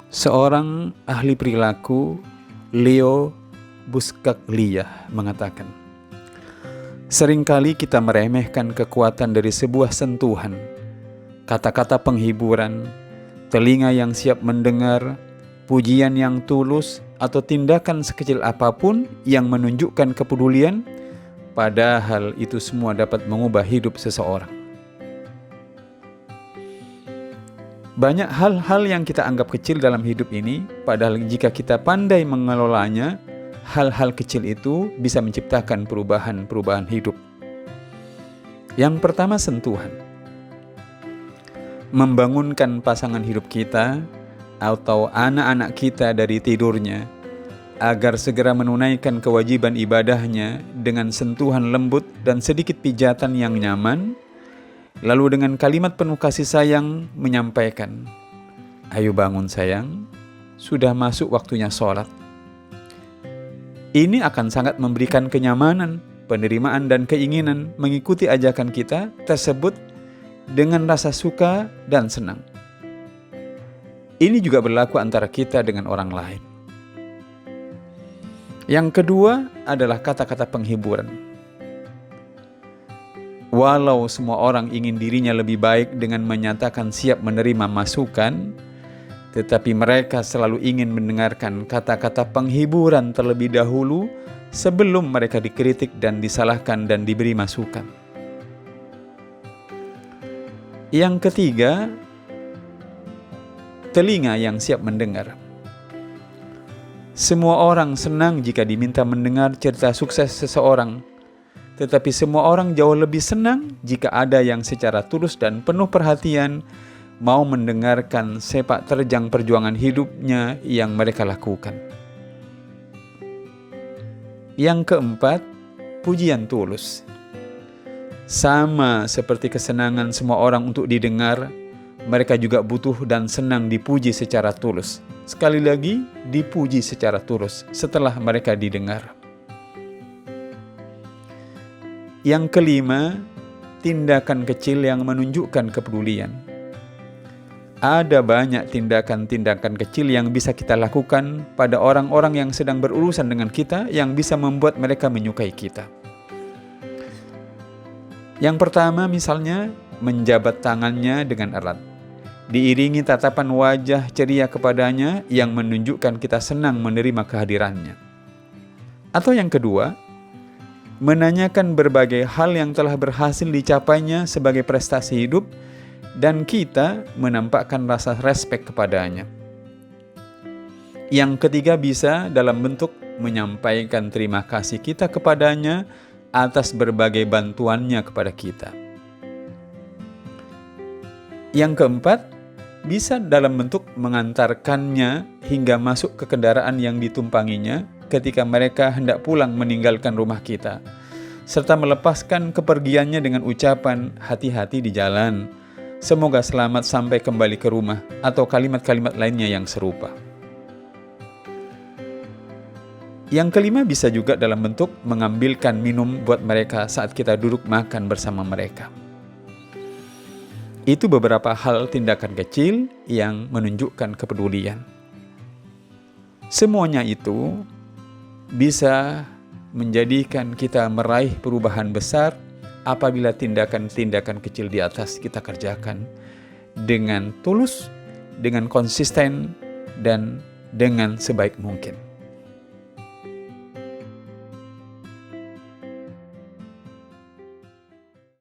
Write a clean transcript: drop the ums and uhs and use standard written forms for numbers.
Seorang ahli perilaku, Leo Buscaglia, mengatakan, seringkali kita meremehkan kekuatan dari sebuah sentuhan, kata-kata penghiburan, telinga yang siap mendengar, pujian yang tulus, atau tindakan sekecil apapun yang menunjukkan kepedulian, padahal itu semua dapat mengubah hidup seseorang. Banyak hal-hal yang kita anggap kecil dalam hidup ini, padahal jika kita pandai mengelolanya, hal-hal kecil itu bisa menciptakan perubahan hidup. Yang pertama, sentuhan. Membangunkan pasangan hidup kita atau anak-anak kita dari tidurnya, agar segera menunaikan kewajiban ibadahnya dengan sentuhan lembut dan sedikit pijatan yang nyaman, lalu dengan kalimat penuh kasih sayang menyampaikan, "Ayo bangun sayang, sudah masuk waktunya sholat." Ini akan sangat memberikan kenyamanan, penerimaan dan keinginan mengikuti ajakan kita tersebut dengan rasa suka dan senang. Ini juga berlaku antara kita dengan orang lain. Yang kedua adalah kata-kata penghiburan. Walau semua orang ingin dirinya lebih baik dengan menyatakan siap menerima masukan, tetapi mereka selalu ingin mendengarkan kata-kata penghiburan terlebih dahulu sebelum mereka dikritik dan disalahkan dan diberi masukan. Yang ketiga, telinga yang siap mendengar. Semua orang senang jika diminta mendengar cerita sukses seseorang, tetapi semua orang jauh lebih senang jika ada yang secara tulus dan penuh perhatian mau mendengarkan sepak terjang perjuangan hidupnya yang mereka lakukan. Yang keempat, pujian tulus. Sama seperti kesenangan semua orang untuk didengar, mereka juga butuh dan senang dipuji secara tulus. Sekali lagi, dipuji secara tulus setelah mereka didengar. Yang kelima, tindakan kecil yang menunjukkan kepedulian. Ada banyak tindakan-tindakan kecil yang bisa kita lakukan pada orang-orang yang sedang berurusan dengan kita yang bisa membuat mereka menyukai kita. Yang pertama misalnya, menjabat tangannya dengan erat, diiringi tatapan wajah ceria kepadanya yang menunjukkan kita senang menerima kehadirannya. Atau yang kedua, menanyakan berbagai hal yang telah berhasil dicapainya sebagai prestasi hidup dan kita menampakkan rasa respek kepadanya. Yang ketiga bisa dalam bentuk menyampaikan terima kasih kita kepadanya atas berbagai bantuannya kepada kita. Yang keempat, bisa dalam bentuk mengantarkannya hingga masuk ke kendaraan yang ditumpanginya ketika mereka hendak pulang meninggalkan rumah kita, serta melepaskan kepergiannya dengan ucapan hati-hati di jalan, semoga selamat sampai kembali ke rumah, atau kalimat-kalimat lainnya yang serupa. Yang kelima bisa juga dalam bentuk mengambilkan minum buat mereka saat kita duduk makan bersama mereka. Itu beberapa hal tindakan kecil yang menunjukkan kepedulian. Semuanya itu bisa menjadikan kita meraih perubahan besar apabila tindakan-tindakan kecil di atas kita kerjakan dengan tulus, dengan konsisten, dan dengan sebaik mungkin.